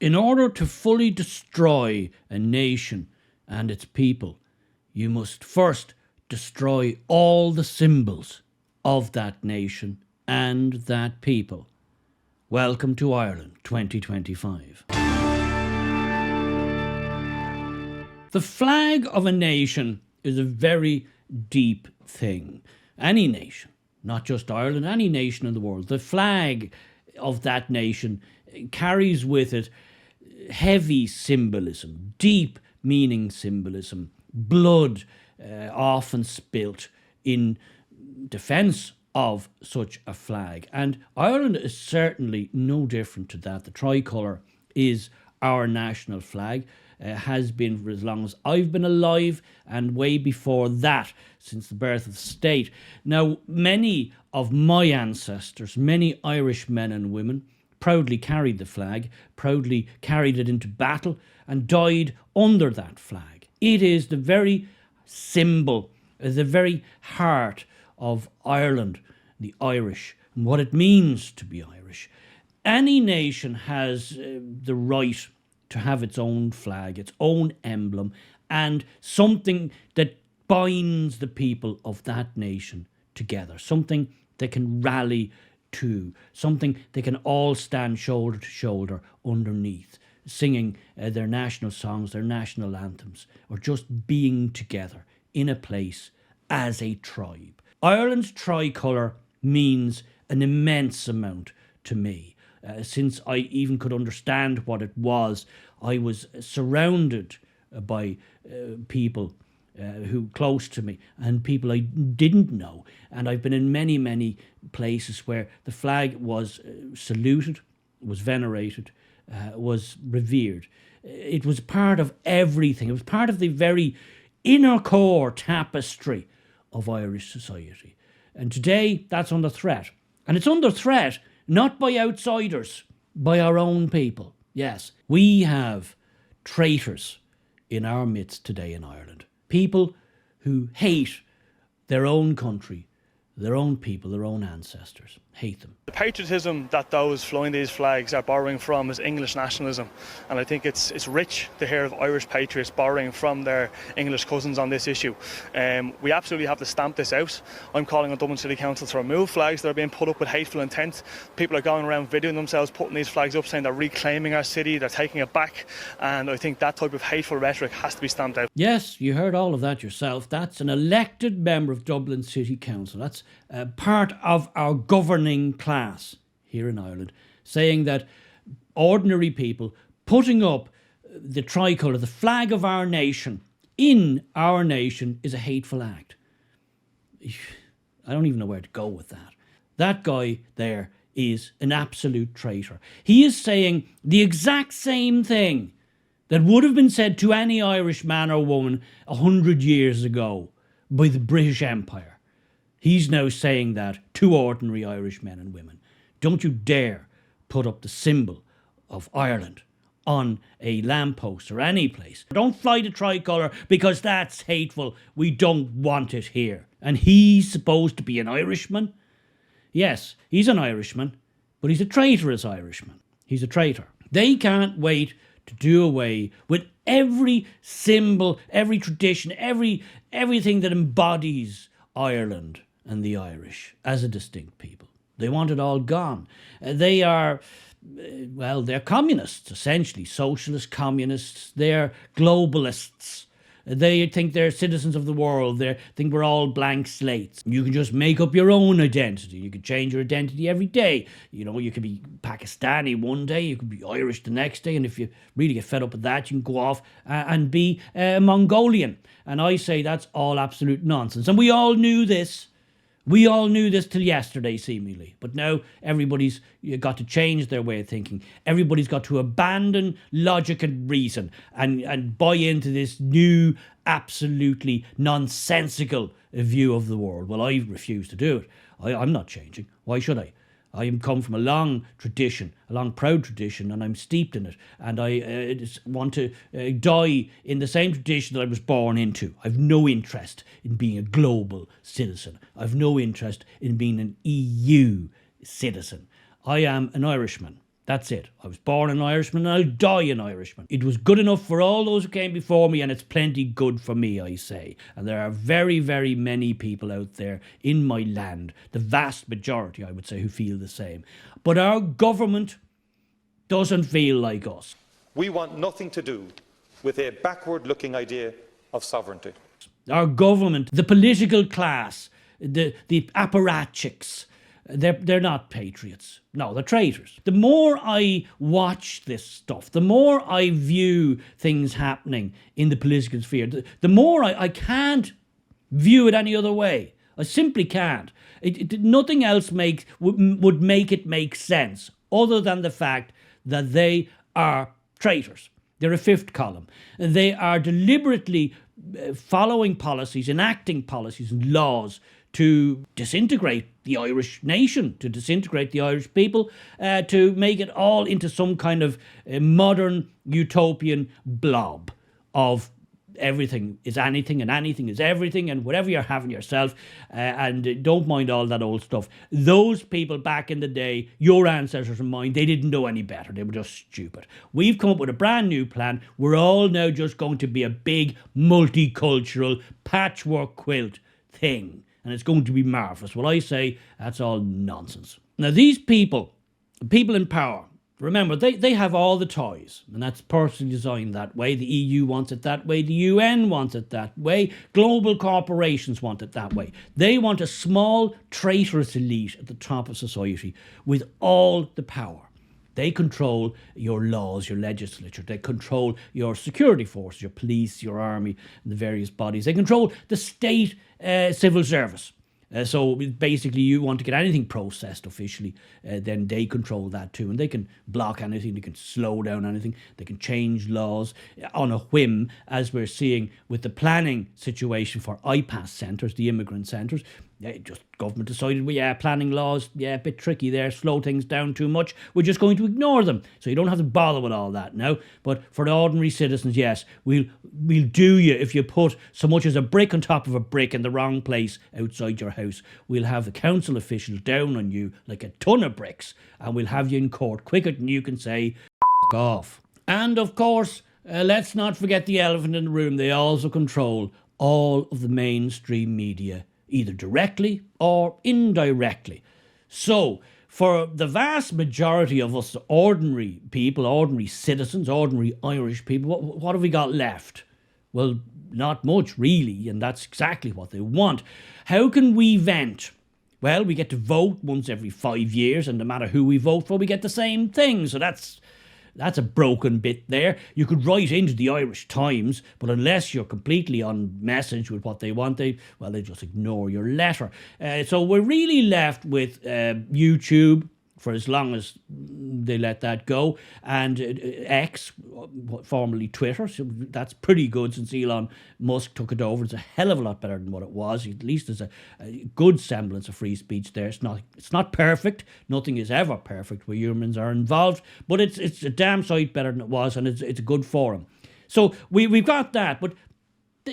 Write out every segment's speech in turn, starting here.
In order to fully destroy a nation and its people, you must first destroy all the symbols of that nation and that people. Welcome to Ireland 2025. The flag of a nation is a very deep thing. Any nation, not just Ireland, any nation in the world, the flag of that nation carries with it heavy symbolism, deep meaning symbolism, blood often spilt in defence of such a flag. And Ireland is certainly no different to that. The tricolour is our national flag. Has been for as long as I've been alive, and way before that, since the birth of the state. Now, many of my ancestors, many Irish men and women, proudly carried the flag, proudly carried it into battle, and died under that flag. It is the very symbol, the very heart of Ireland, the Irish, and what it means to be Irish. Any nation has the right to have its own flag, its own emblem, and something that binds the people of that nation together, something they can rally to, something they can all stand shoulder to shoulder underneath, singing their national songs, their national anthems, or just being together in a place as a tribe. Ireland's tricolour means an immense amount to me. Since I even could understand what it was, I was surrounded by people who close to me and people I didn't know. And I've been in many, many places where the flag was saluted, was venerated, was revered. It was part of everything. It was part of the very inner core tapestry of Irish society. And today, that's under threat. And it's under threat not by outsiders, by our own people. Yes, we have traitors in our midst today in Ireland. People who hate their own country, their own people, their own ancestors. Hate them. The patriotism that those flying these flags are borrowing from is English nationalism, and I think it's rich to hear of Irish patriots borrowing from their English cousins on this issue. We absolutely have to stamp this out. I'm calling on Dublin City Council to remove flags that are being put up with hateful intent. People are going around videoing themselves putting these flags up, saying they're reclaiming our city, they're taking it back, and I think that type of hateful rhetoric has to be stamped out. Yes, you heard all of that yourself. That's an elected member of Dublin City Council. That's part of our governing class here in Ireland, saying that ordinary people putting up the tricolour, the flag of our nation, in our nation is a hateful act. I don't even know where to go with that. That guy there is an absolute traitor. He is saying the exact same thing that would have been said to any Irish man or woman 100 years ago by the British Empire. He's now saying that to ordinary Irish men and women. Don't you dare put up the symbol of Ireland on a lamppost or any place. Don't fly the tricolour because that's hateful. We don't want it here. And he's supposed to be an Irishman? Yes, he's an Irishman, but he's a traitorous Irishman. He's a traitor. They can't wait to do away with every symbol, every tradition, everything that embodies Ireland and the Irish as a distinct people. They want it all gone. They are, well, they're communists, essentially, socialist communists. They're globalists. They think they're citizens of the world. They think we're all blank slates. You can just make up your own identity. You can change your identity every day. You know, you could be Pakistani one day, you could be Irish the next day, and if you really get fed up with that, you can go off and be Mongolian. And I say that's all absolute nonsense. And we all knew this. We all knew this till yesterday, seemingly. But now everybody's got to change their way of thinking. Everybody's got to abandon logic and reason and buy into this new, absolutely nonsensical view of the world. Well, I refuse to do it. I'm not changing. Why should I? I come from a long tradition, a long proud tradition, and I'm steeped in it. And I just want to die in the same tradition that I was born into. I've no interest in being a global citizen. I've no interest in being an EU citizen. I am an Irishman. That's it. I was born an Irishman and I'll die an Irishman. It was good enough for all those who came before me, and it's plenty good for me, I say. And there are very, very many people out there in my land, the vast majority, I would say, who feel the same. But our government doesn't feel like us. We want nothing to do with a backward-looking idea of sovereignty. Our government, the political class, the apparatchiks, they're not patriots. No, they're traitors. The more I watch this stuff, the more I view things happening in the political sphere, the more I can't view it any other way. I simply can't. Nothing else would make it make sense other than the fact that they are traitors. They're a fifth column. They are deliberately following policies, enacting policies and laws to disintegrate the Irish nation, to disintegrate the Irish people, to make it all into some kind of modern utopian blob of everything is anything and anything is everything and whatever you're having yourself, and don't mind all that old stuff. Those people back in the day, your ancestors and mine, they didn't know any better. They were just stupid. We've come up with a brand new plan. We're all now just going to be a big multicultural patchwork quilt thing, and it's going to be marvellous. Well, I say that's all nonsense. Now, these people in power, remember, they have all the toys, and that's personally designed that way. The EU wants it that way. The UN wants it that way. Global corporations want it that way. They want a small, traitorous elite at the top of society with all the power. They control your laws, your legislature. They control your security forces, your police, your army, and the various bodies. They control the state civil service. So basically, you want to get anything processed officially, then they control that too. And they can block anything, they can slow down anything, they can change laws on a whim, as we're seeing with the planning situation for IPAS centres, the immigrant centres. Just government decided, well, planning laws, a bit tricky there, slow things down too much. We're just going to ignore them. So you don't have to bother with all that now. But for the ordinary citizens, yes, we'll do you if you put so much as a brick on top of a brick in the wrong place outside your house. We'll have the council officials down on you like a ton of bricks, and we'll have you in court quicker than you can say, F*** off. And of course, let's not forget the elephant in the room. They also control all of the mainstream media, either directly or indirectly. So, for the vast majority of us ordinary people, ordinary citizens, ordinary Irish people, what have we got left? Well, not much really, and that's exactly what they want. How can we vent? Well, we get to vote once every 5 years, and no matter who we vote for, we get the same thing. So that's a broken bit there. You could write into the Irish Times, but unless you're completely on message with what they want, they just ignore your letter. So we're really left with YouTube, for as long as they let that go, and X, formerly Twitter. So that's pretty good since Elon Musk took it over. It's a hell of a lot better than what it was. At least there's a good semblance of free speech there. It's not perfect. Nothing is ever perfect where humans are involved, but it's a damn sight better than it was, and it's a good forum. So we've got that, but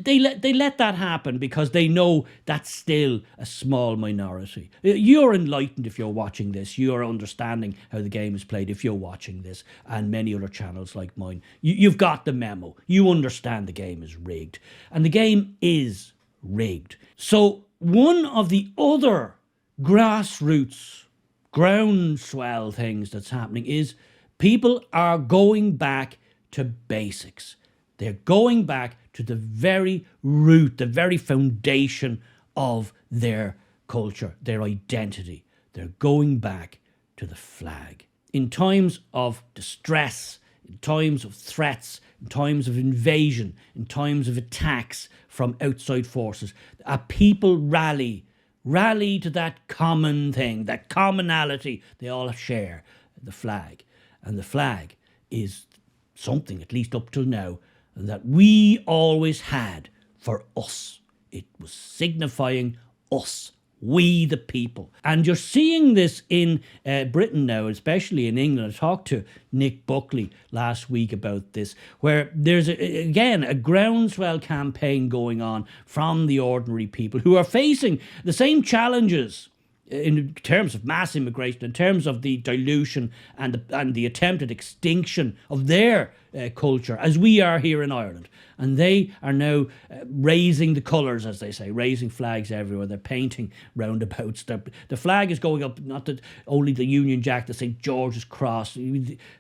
they let that happen because they know that's still a small minority. You're enlightened if you're watching this. You're understanding how the game is played if you're watching this, and many other channels like mine. You've got the memo. You understand the game is rigged. And the game is rigged. So one of the other grassroots, groundswell things that's happening is people are going back to basics. They're going back to the very root, the very foundation of their culture, their identity. They're going back to the flag. In times of distress, in times of threats, in times of invasion, in times of attacks from outside forces, a people rally to that common thing, that commonality they all share, the flag. And the flag is something, at least up till now, that we always had for us. It was signifying us, we the people. And you're seeing this in Britain now, especially in England. I talked to Nick Buckley last week about this, where there's, again, a groundswell campaign going on from the ordinary people who are facing the same challenges in terms of mass immigration, in terms of the dilution and the attempted extinction of their culture, as we are here in Ireland. And they are now raising the colours, as they say, raising flags everywhere. They're painting roundabouts. The flag is going up, not only the Union Jack, the St. George's Cross.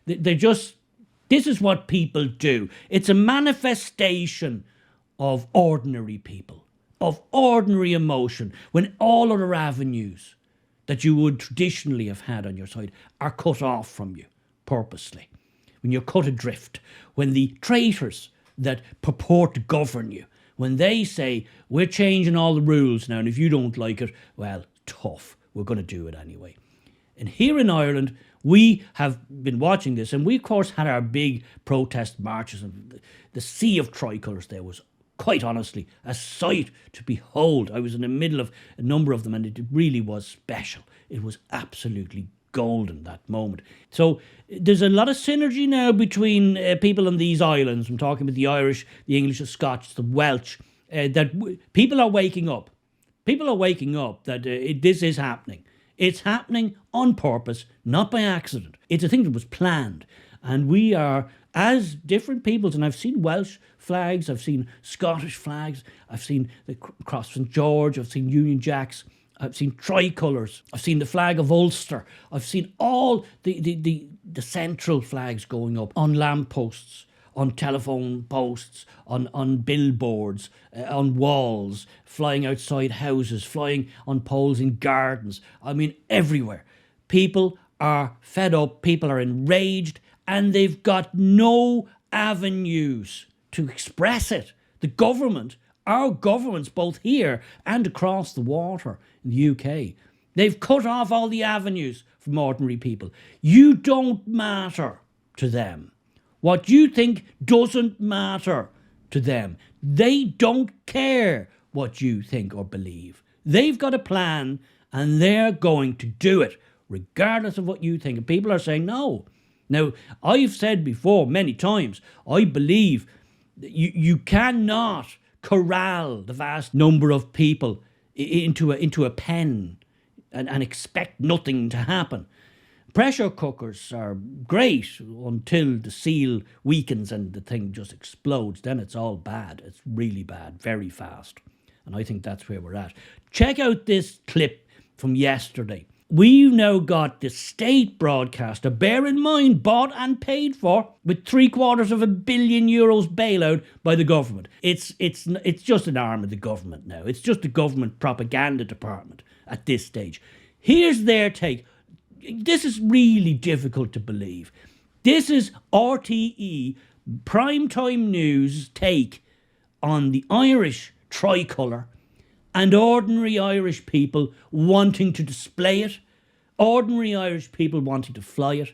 They're just, this is what people do. It's a manifestation of ordinary people, of ordinary emotion, when all other avenues that you would traditionally have had on your side are cut off from you purposely. When you're cut adrift, when the traitors that purport to govern you, when they say, we're changing all the rules now, and if you don't like it, well, tough, we're going to do it anyway. And here in Ireland, we have been watching this, and we, of course, had our big protest marches, and the sea of tricolours there was, quite honestly, a sight to behold. I was in the middle of a number of them, and it really was special. It was absolutely golden, that moment. So there's a lot of synergy now between people on these islands. I'm talking about the Irish, the English, the Scotch, the Welsh, that people are waking up. People are waking up that this is happening. It's happening on purpose, not by accident. It's a thing that was planned. And we are, as different peoples, and I've seen Welsh flags, I've seen Scottish flags, I've seen the Cross St. George, I've seen Union Jacks, I've seen tricolours, I've seen the flag of Ulster, I've seen all the central flags going up on lampposts, on telephone posts, on billboards, on walls, flying outside houses, flying on poles in gardens. I mean, everywhere. People are fed up, people are enraged, and they've got no avenues to express it. The government, our governments, both here and across the water in the UK, they've cut off all the avenues from ordinary people. You don't matter to them. What you think doesn't matter to them. They don't care what you think or believe. They've got a plan and they're going to do it, regardless of what you think. And people are saying no. Now, I've said before many times, I believe that you cannot corral the vast number of people into a pen and expect nothing to happen. Pressure cookers are great until the seal weakens and the thing just explodes. Then it's all bad. It's really bad, very fast. And I think that's where we're at. Check out this clip from yesterday. We've now got the state broadcaster, bear in mind, bought and paid for with €750 million bailout by the government. It's just an arm of the government now. It's just the government propaganda department at this stage. Here's their take. This is really difficult to believe. This is RTE primetime news take on the Irish tricolour and ordinary Irish people wanting to display it, ordinary Irish people wanting to fly it,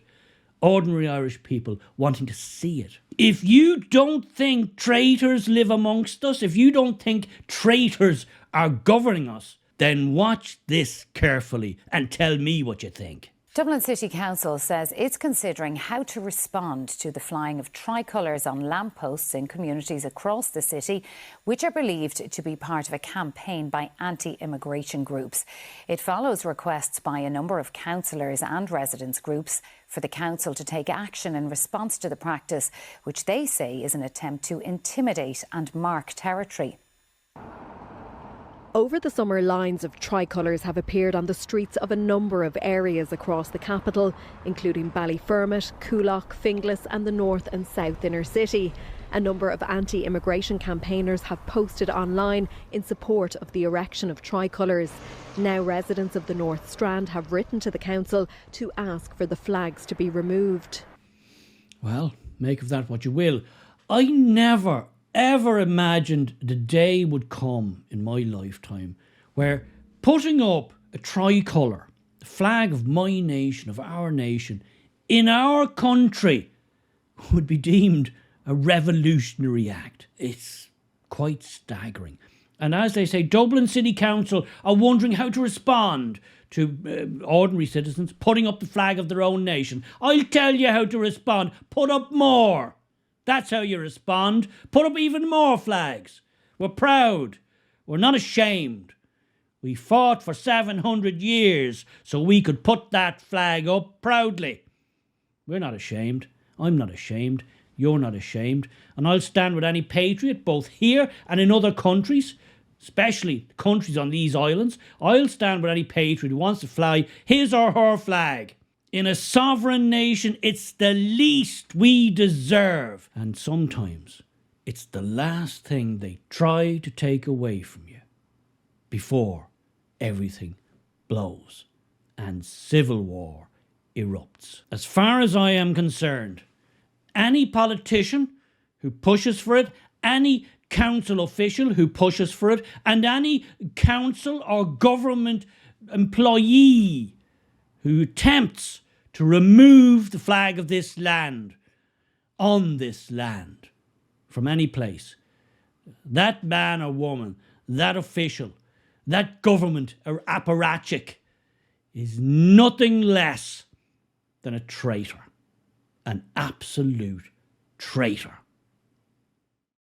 ordinary Irish people wanting to see it. If you don't think traitors live amongst us, if you don't think traitors are governing us, then watch this carefully and tell me what you think. Dublin City Council says it's considering how to respond to the flying of tricolours on lampposts in communities across the city, which are believed to be part of a campaign by anti-immigration groups. It follows requests by a number of councillors and residents' groups for the council to take action in response to the practice, which they say is an attempt to intimidate and mark territory. Over the summer, lines of tricolours have appeared on the streets of a number of areas across the capital, including Ballyfermot, Coolock, Finglas and the north and south inner city. A number of anti-immigration campaigners have posted online in support of the erection of tricolours. Now residents of the North Strand have written to the council to ask for the flags to be removed. Well, make of that what you will. I never ever imagined the day would come in my lifetime where putting up a tricolour, the flag of my nation, of our nation, in our country would be deemed a revolutionary act. It's quite staggering. And as they say, Dublin City Council are wondering how to respond to ordinary citizens putting up the flag of their own nation. I'll tell you how to respond. Put up more. That's how you respond. Put up even more flags. We're proud. We're not ashamed. We fought for 700 years so we could put that flag up proudly. We're not ashamed. I'm not ashamed. You're not ashamed. And I'll stand with any patriot, both here and in other countries, especially countries on these islands. I'll stand with any patriot who wants to fly his or her flag. In a sovereign nation, it's the least we deserve. And sometimes it's the last thing they try to take away from you before everything blows and civil war erupts. As far as I am concerned, any politician who pushes for it, any council official who pushes for it, and any council or government employee who attempts to remove the flag of this land, on this land, from any place, that man or woman, that official, that government or apparatchik is nothing less than a traitor, an absolute traitor.